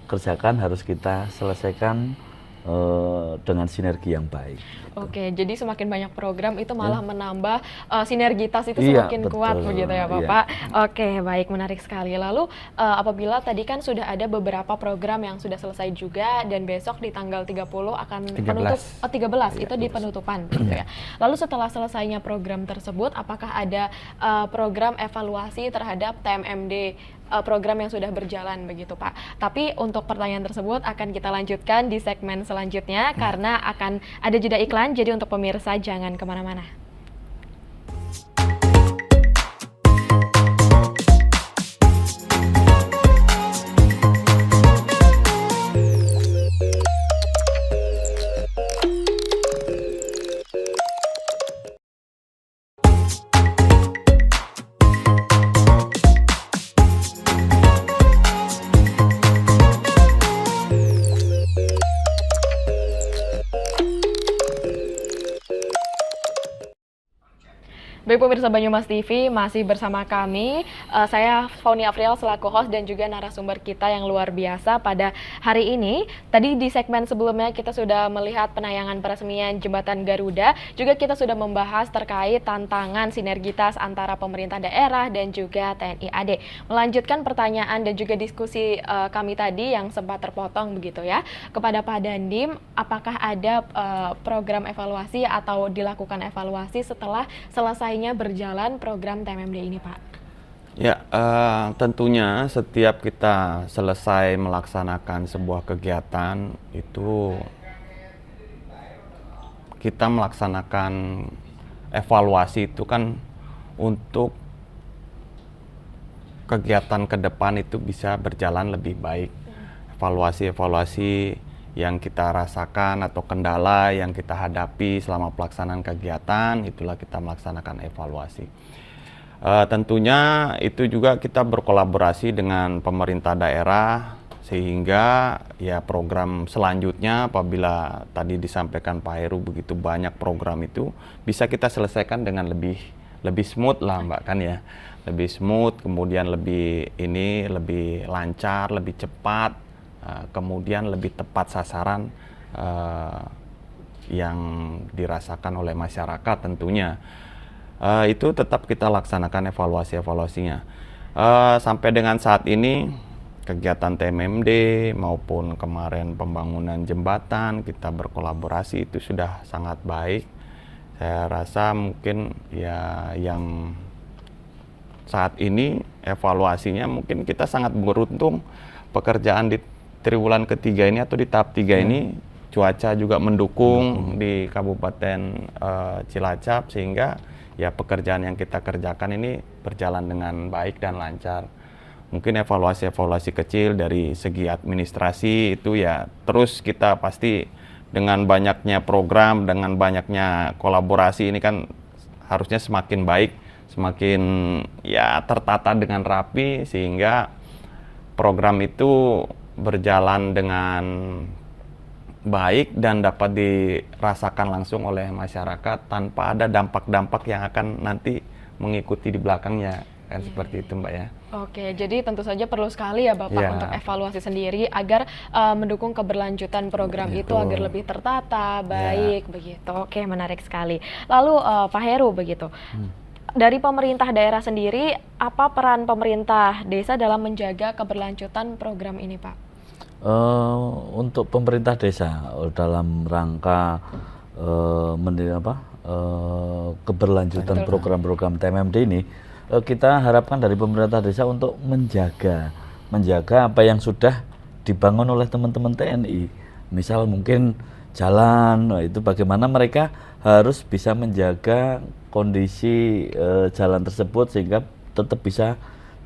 kerjakan, harus kita selesaikan dengan sinergi yang baik. Oke, jadi semakin banyak program itu malah menambah sinergitas itu Iya, semakin betul. kuat begitu ya Iya. Bapak. Oke, baik, menarik sekali. Lalu apabila tadi kan sudah ada beberapa program yang sudah selesai juga dan besok di tanggal 30 akan 13. penutup 13 Iya, itu di penutupan gitu ya. Lalu setelah selesainya program tersebut apakah ada program evaluasi terhadap TMMD program yang sudah berjalan begitu Pak. Tapi untuk pertanyaan tersebut akan kita lanjutkan di segmen selanjutnya karena akan ada jeda iklan, jadi untuk pemirsa jangan kemana-mana. Baik pemirsa Banyumas TV, masih bersama kami. Saya Fauni Afriel selaku host dan juga narasumber kita yang luar biasa pada hari ini. Tadi di segmen sebelumnya kita sudah melihat penayangan peresmian Jembatan Garuda. Juga kita sudah membahas terkait tantangan sinergitas antara pemerintah daerah dan juga TNI AD. Melanjutkan pertanyaan dan juga diskusi kami tadi yang sempat terpotong begitu ya. Kepada Pak Dandim, apakah ada program evaluasi atau dilakukan evaluasi setelah selesainya berjalan program TMMD ini, Pak? Ya, tentunya setiap kita selesai melaksanakan sebuah kegiatan itu kita melaksanakan evaluasi itu kan untuk kegiatan ke depan itu bisa berjalan lebih baik. Evaluasi-evaluasi yang kita rasakan atau kendala yang kita hadapi selama pelaksanaan kegiatan, itulah kita melaksanakan evaluasi. Tentunya itu juga kita berkolaborasi dengan pemerintah daerah sehingga ya program selanjutnya apabila tadi disampaikan Pak Heru begitu banyak program itu bisa kita selesaikan dengan lebih smooth lah Mbak kan ya. Lebih smooth, kemudian lebih lancar, lebih cepat. Kemudian lebih tepat sasaran yang dirasakan oleh masyarakat tentunya. Itu tetap kita laksanakan evaluasi-evaluasinya. Sampai dengan saat ini kegiatan TMMD maupun kemarin pembangunan jembatan kita berkolaborasi itu sudah sangat baik. Saya rasa mungkin ya yang saat ini evaluasinya mungkin kita sangat beruntung pekerjaan di triwulan ketiga ini atau di tahap 3 ini cuaca juga mendukung di Kabupaten Cilacap sehingga ya pekerjaan yang kita kerjakan ini berjalan dengan baik dan lancar. Mungkin evaluasi-evaluasi kecil dari segi administrasi itu ya terus kita pasti dengan banyaknya program, dengan banyaknya kolaborasi ini kan harusnya semakin baik, semakin ya tertata dengan rapi sehingga program itu berjalan dengan baik dan dapat dirasakan langsung oleh masyarakat tanpa ada dampak-dampak yang akan nanti mengikuti di belakangnya kan seperti itu Mbak ya. Oke, jadi tentu saja perlu sekali ya Bapak untuk evaluasi sendiri agar mendukung keberlanjutan program itu agar lebih tertata, baik begitu. Oke, menarik sekali. Lalu Pak Heru begitu. Dari pemerintah daerah sendiri, apa peran pemerintah desa dalam menjaga keberlanjutan program ini, Pak? Untuk pemerintah desa dalam rangka keberlanjutan program-program TMMD ini, kita harapkan dari pemerintah desa untuk menjaga apa yang sudah dibangun oleh teman-teman TNI. Misal mungkin jalan, itu bagaimana mereka harus bisa menjaga kondisi jalan tersebut sehingga tetap bisa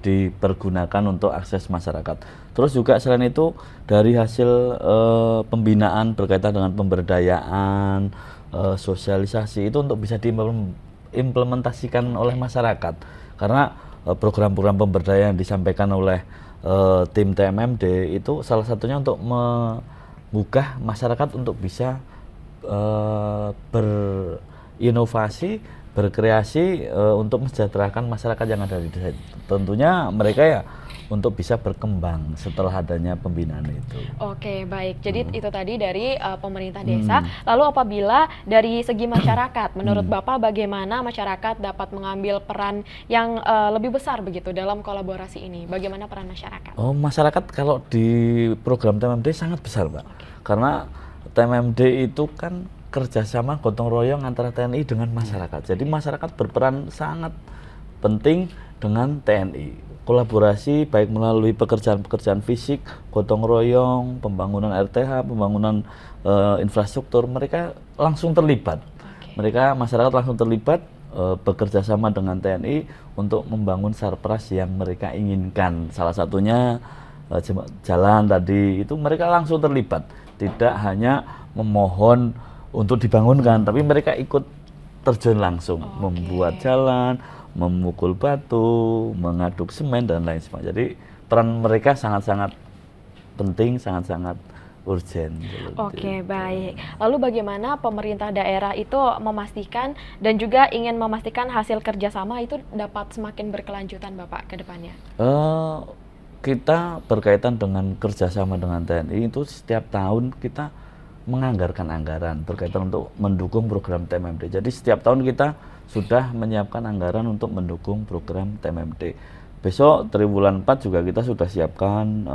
dipergunakan untuk akses masyarakat. Terus juga selain itu dari hasil pembinaan berkaitan dengan pemberdayaan, sosialisasi itu untuk bisa diimplementasikan oleh masyarakat. Karena program-program pemberdayaan yang disampaikan oleh tim TMMD itu salah satunya untuk menggugah masyarakat untuk bisa berinovasi, berkreasi untuk mensejahterakan masyarakat yang ada di desa. Tentunya mereka ya untuk bisa berkembang setelah adanya pembinaan itu. Oke, baik. Jadi itu tadi dari pemerintah desa. Lalu apabila dari segi masyarakat, menurut Bapak bagaimana masyarakat dapat mengambil peran yang lebih besar begitu dalam kolaborasi ini? Bagaimana peran masyarakat? Masyarakat kalau di program TMMD sangat besar, Mbak. Karena TMMD itu kan kerjasama gotong royong antara TNI dengan masyarakat. Jadi masyarakat berperan sangat penting dengan TNI. Kolaborasi baik melalui pekerjaan-pekerjaan fisik, gotong royong, pembangunan RTH, pembangunan infrastruktur, mereka langsung terlibat. Masyarakat langsung terlibat bekerja sama dengan TNI untuk membangun sarpras yang mereka inginkan. Salah satunya jalan tadi itu mereka langsung terlibat. Tidak hanya memohon untuk dibangunkan, tapi mereka ikut terjun langsung membuat jalan, memukul batu, mengaduk semen dan lain sebagainya. Jadi peran mereka sangat-sangat penting, sangat-sangat urgen. Oke, baik. Lalu bagaimana pemerintah daerah itu memastikan dan juga ingin memastikan hasil kerjasama itu dapat semakin berkelanjutan Bapak ke depannya? Kita berkaitan dengan kerjasama dengan TNI itu setiap tahun kita menganggarkan anggaran berkaitan untuk mendukung program TMMD. Jadi setiap tahun kita sudah menyiapkan anggaran untuk mendukung program TMMD. Besok triwulan 4 juga kita sudah siapkan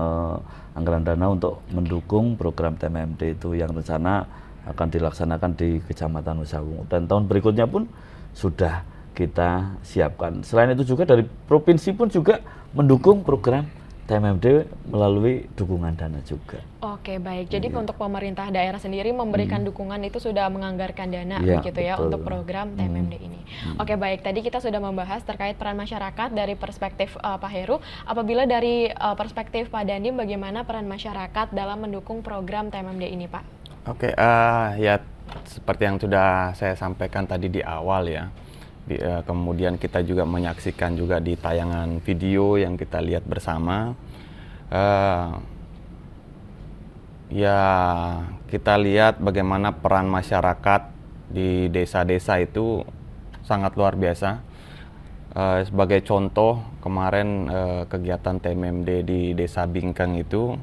anggaran dana untuk mendukung program TMMD itu yang rencana akan dilaksanakan di Kecamatan Nusawungu. Dan tahun berikutnya pun sudah kita siapkan. Selain itu juga dari provinsi pun juga mendukung program TMMD melalui dukungan dana juga. Oke, baik. Jadi untuk pemerintah daerah sendiri memberikan dukungan itu sudah menganggarkan dana begitu ya untuk program TMMD ini. Oke, baik. Tadi kita sudah membahas terkait peran masyarakat dari perspektif Pak Heru. Apabila dari perspektif Pak Dandim, bagaimana peran masyarakat dalam mendukung program TMMD ini, Pak? Oke, ya seperti yang sudah saya sampaikan tadi di awal ya. Kemudian kita juga menyaksikan juga di tayangan video yang kita lihat bersama. Ya kita lihat bagaimana peran masyarakat di desa-desa itu sangat luar biasa. Sebagai contoh kemarin kegiatan TMMD di Desa Bingkeng itu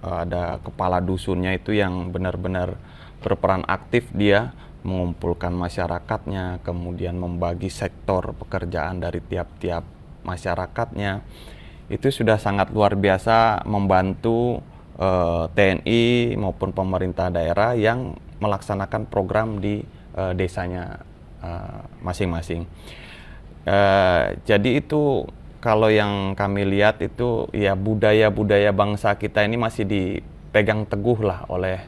ada kepala dusunnya itu yang benar-benar berperan aktif, dia mengumpulkan masyarakatnya, kemudian membagi sektor pekerjaan dari tiap-tiap masyarakatnya. Itu sudah sangat luar biasa membantu TNI maupun pemerintah daerah yang melaksanakan program di desanya masing-masing. Jadi itu kalau yang kami lihat itu ya budaya-budaya bangsa kita ini masih dipegang teguh lah oleh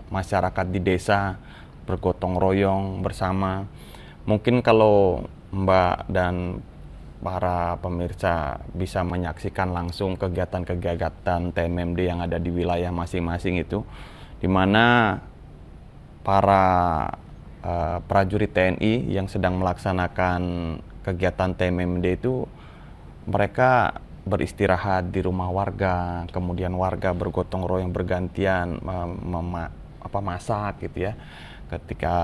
masyarakat di desa, bergotong royong bersama. Mungkin kalau Mbak dan para pemirsa bisa menyaksikan langsung kegiatan-kegiatan TMMD yang ada di wilayah masing-masing itu, di mana para prajurit TNI yang sedang melaksanakan kegiatan TMMD itu mereka beristirahat di rumah warga, kemudian warga bergotong royong bergantian masak gitu ya, ketika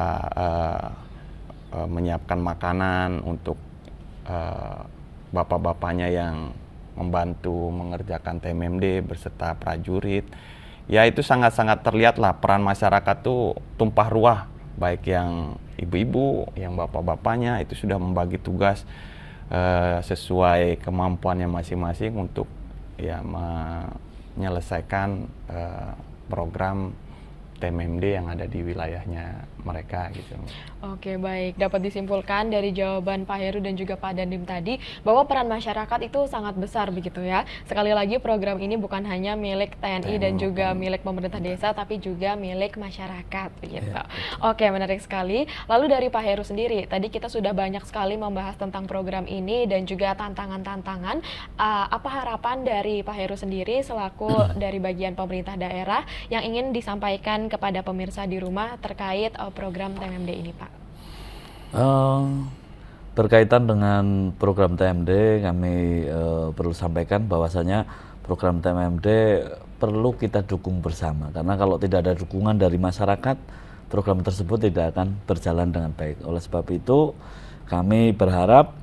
menyiapkan makanan untuk bapak-bapaknya yang membantu mengerjakan TMMD berserta prajurit. Ya itu sangat-sangat terlihat lah peran masyarakat tuh tumpah ruah, baik yang ibu-ibu, yang bapak-bapaknya itu sudah membagi tugas sesuai kemampuannya masing-masing untuk ya menyelesaikan program TMMD yang ada di wilayahnya mereka gitu. Oke, baik. Dapat disimpulkan dari jawaban Pak Heru dan juga Pak Dandim tadi bahwa peran masyarakat itu sangat besar begitu ya. Sekali lagi program ini bukan hanya milik TNI dan juga milik pemerintah desa tapi juga milik masyarakat begitu. Oke, menarik sekali. Lalu dari Pak Heru sendiri, tadi kita sudah banyak sekali membahas tentang program ini dan juga tantangan-tantangan. Apa harapan dari Pak Heru sendiri selaku dari bagian pemerintah daerah yang ingin disampaikan kepada pemirsa di rumah terkait program TMMD ini, Pak? Berkaitan dengan program TMMD, kami perlu sampaikan bahwasanya program TMMD perlu kita dukung bersama, karena kalau tidak ada dukungan dari masyarakat, program tersebut tidak akan berjalan dengan baik. Oleh sebab itu, kami berharap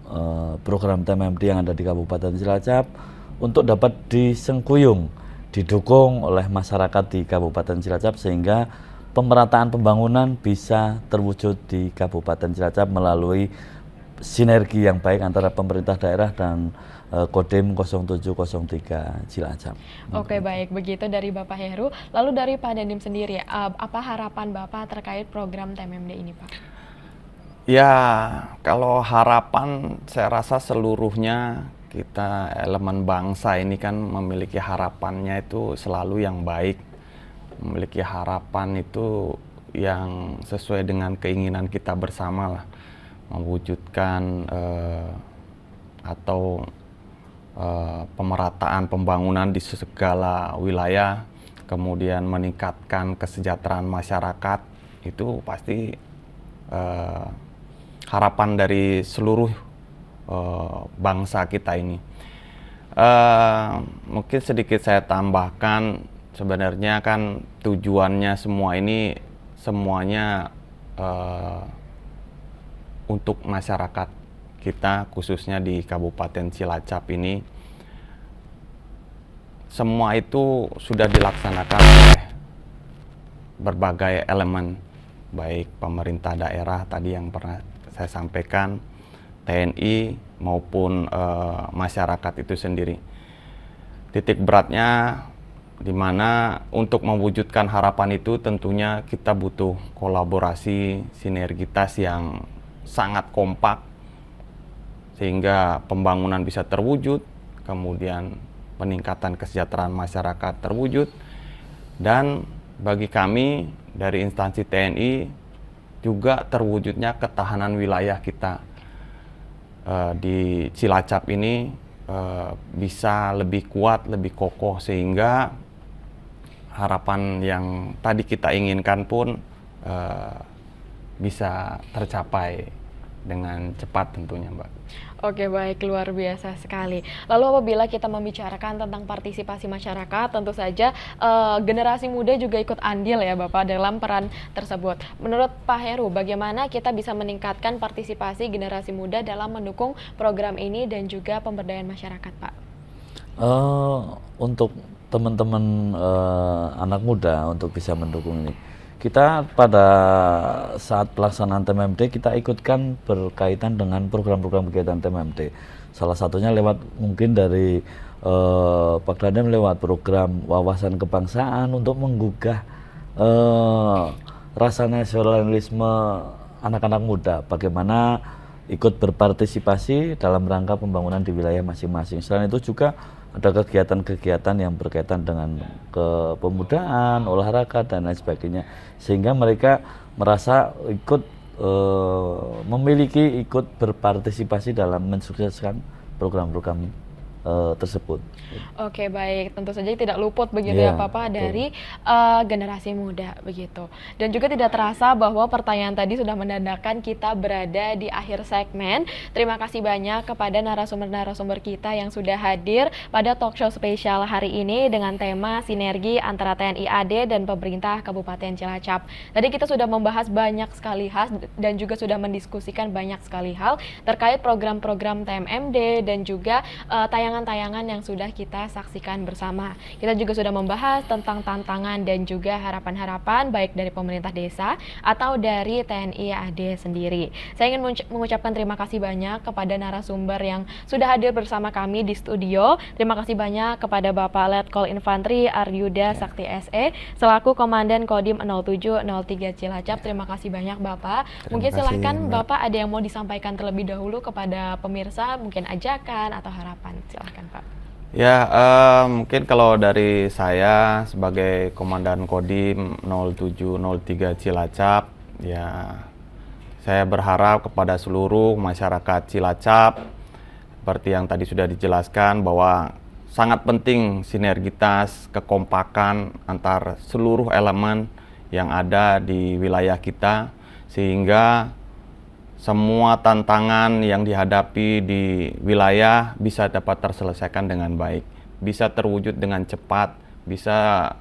program TMMD yang ada di Kabupaten Cilacap untuk dapat disengkuyung, didukung oleh masyarakat di Kabupaten Cilacap sehingga pemerataan pembangunan bisa terwujud di Kabupaten Cilacap melalui sinergi yang baik antara pemerintah daerah dan Kodim 0703 Cilacap. Oke, baik. Begitu dari Bapak Heru. Lalu dari Pak Dandim sendiri, apa harapan Bapak terkait program TMMD ini, Pak? Ya, kalau harapan saya rasa seluruhnya kita elemen bangsa ini kan memiliki harapannya itu selalu yang baik, memiliki harapan itu yang sesuai dengan keinginan kita bersama lah, mewujudkan atau pemerataan pembangunan di segala wilayah, kemudian meningkatkan kesejahteraan masyarakat, itu pasti harapan dari seluruh bangsa kita ini. Mungkin sedikit saya tambahkan, sebenarnya kan tujuannya semua ini semuanya untuk masyarakat kita, khususnya di Kabupaten Cilacap ini. Semua itu sudah dilaksanakan oleh berbagai elemen, baik pemerintah daerah tadi yang pernah saya sampaikan, TNI maupun masyarakat itu sendiri. Titik beratnya di mana untuk mewujudkan harapan itu tentunya kita butuh kolaborasi, sinergitas yang sangat kompak sehingga pembangunan bisa terwujud, kemudian peningkatan kesejahteraan masyarakat terwujud, dan bagi kami dari instansi TNI juga terwujudnya ketahanan wilayah kita di Cilacap ini bisa lebih kuat, lebih kokoh, sehingga harapan yang tadi kita inginkan pun bisa tercapai dengan cepat tentunya, Mbak. Oke, baik, luar biasa sekali. Lalu apabila kita membicarakan tentang partisipasi masyarakat, tentu saja generasi muda juga ikut andil ya Bapak dalam peran tersebut. Menurut Pak Heru, bagaimana kita bisa meningkatkan partisipasi generasi muda dalam mendukung program ini dan juga pemberdayaan masyarakat, Pak? Untuk teman-teman anak muda untuk bisa mendukung ini, kita pada saat pelaksanaan TMMD kita ikutkan berkaitan dengan program-program kegiatan TMMD. Salah satunya lewat mungkin dari Pak Dandim lewat program wawasan kebangsaan untuk menggugah rasa nasionalisme anak-anak muda. Bagaimana ikut berpartisipasi dalam rangka pembangunan di wilayah masing-masing. Selain itu juga ada kegiatan-kegiatan yang berkaitan dengan kepemudaan, olahraga, dan lain sebagainya. Sehingga mereka merasa ikut ikut berpartisipasi dalam mensukseskan program-program tersebut. Oke, baik, tentu saja tidak luput begitu ya Iya, Bapak betul. dari generasi muda begitu. Dan juga tidak terasa bahwa pertanyaan tadi sudah menandakan kita berada di akhir segmen. Terima kasih banyak kepada narasumber-narasumber kita yang sudah hadir pada talk show spesial hari ini dengan tema sinergi antara TNI AD dan pemerintah Kabupaten Cilacap. Tadi kita sudah membahas banyak sekali hal dan juga sudah mendiskusikan banyak sekali hal terkait program-program TMMD dan juga tayangan-tayangan yang sudah kita saksikan bersama. Kita juga sudah membahas tentang tantangan dan juga harapan-harapan baik dari pemerintah desa atau dari TNI AD sendiri. Saya ingin mengucapkan terima kasih banyak kepada narasumber yang sudah hadir bersama kami di studio. Terima kasih banyak kepada Bapak Letkol Infantri Aryuda Sakti SE selaku Komandan Kodim 0703 Cilacap. Terima kasih banyak Bapak. Mungkin kasih, silahkan Mbak. Bapak ada yang mau disampaikan terlebih dahulu kepada pemirsa, mungkin ajakan atau harapan. Silahkan Pak. Ya, mungkin kalau dari saya sebagai Komandan Kodim 0703 Cilacap, ya saya berharap kepada seluruh masyarakat Cilacap, seperti yang tadi sudah dijelaskan bahwa sangat penting sinergitas, kekompakan antar seluruh elemen yang ada di wilayah kita, sehingga semua tantangan yang dihadapi di wilayah bisa dapat terselesaikan dengan baik, bisa terwujud dengan cepat, bisa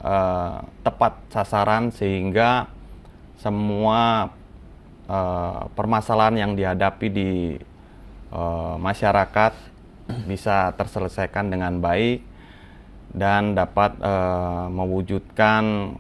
tepat sasaran, sehingga semua permasalahan yang dihadapi di masyarakat bisa terselesaikan dengan baik dan dapat mewujudkan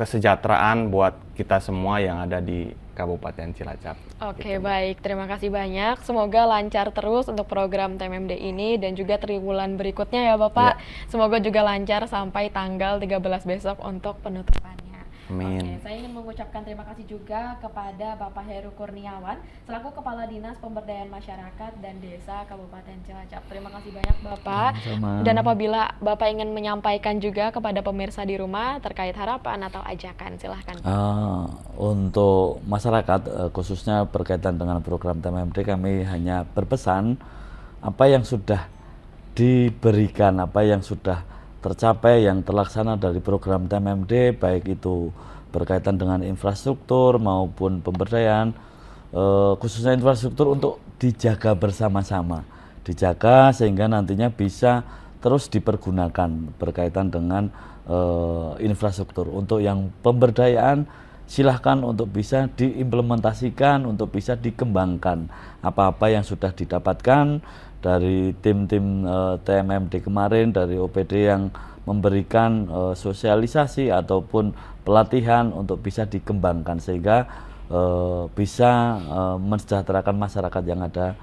kesejahteraan buat kita semua yang ada di Kabupaten Cilacap. Oke, baik. Terima kasih banyak. Semoga lancar terus untuk program TMMD ini dan juga triwulan berikutnya ya Bapak. Semoga juga lancar sampai tanggal 13 besok untuk penutupannya. Amin. Oke, saya ingin mengucapkan terima kasih juga kepada Bapak Heru Kurniawan selaku Kepala Dinas Pemberdayaan Masyarakat dan Desa Kabupaten Cilacap. Terima kasih banyak Bapak. Sama-sama. Dan apabila Bapak ingin menyampaikan juga kepada pemirsa di rumah terkait harapan atau ajakan, silahkan. Untuk masyarakat khususnya berkaitan dengan program TMMD, kami hanya berpesan apa yang sudah diberikan, apa yang sudah tercapai, yang terlaksana dari program TMMD, baik itu berkaitan dengan infrastruktur maupun pemberdayaan, khususnya infrastruktur untuk dijaga bersama-sama, dijaga sehingga nantinya bisa terus dipergunakan berkaitan dengan infrastruktur. Untuk yang pemberdayaan silahkan untuk bisa diimplementasikan, untuk bisa dikembangkan apa-apa yang sudah didapatkan dari tim-tim TMMD kemarin, dari OPD yang memberikan sosialisasi ataupun pelatihan untuk bisa dikembangkan sehingga bisa mensejahterakan masyarakat yang ada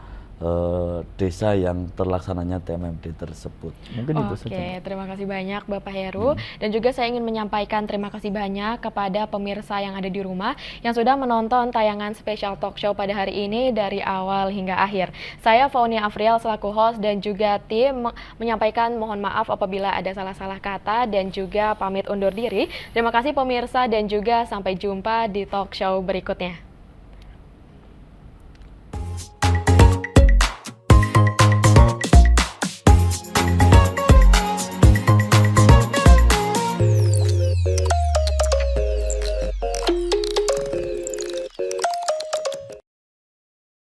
desa yang terlaksananya TMMD tersebut. Mungkin itu saja. Oke, terima kasih banyak Bapak Heru. Dan juga saya ingin menyampaikan terima kasih banyak kepada pemirsa yang ada di rumah yang sudah menonton tayangan spesial talk show pada hari ini dari awal hingga akhir. Saya Faunia Afrial selaku host dan juga tim menyampaikan mohon maaf apabila ada salah-salah kata dan juga pamit undur diri. Terima kasih pemirsa dan juga sampai jumpa di talk show berikutnya.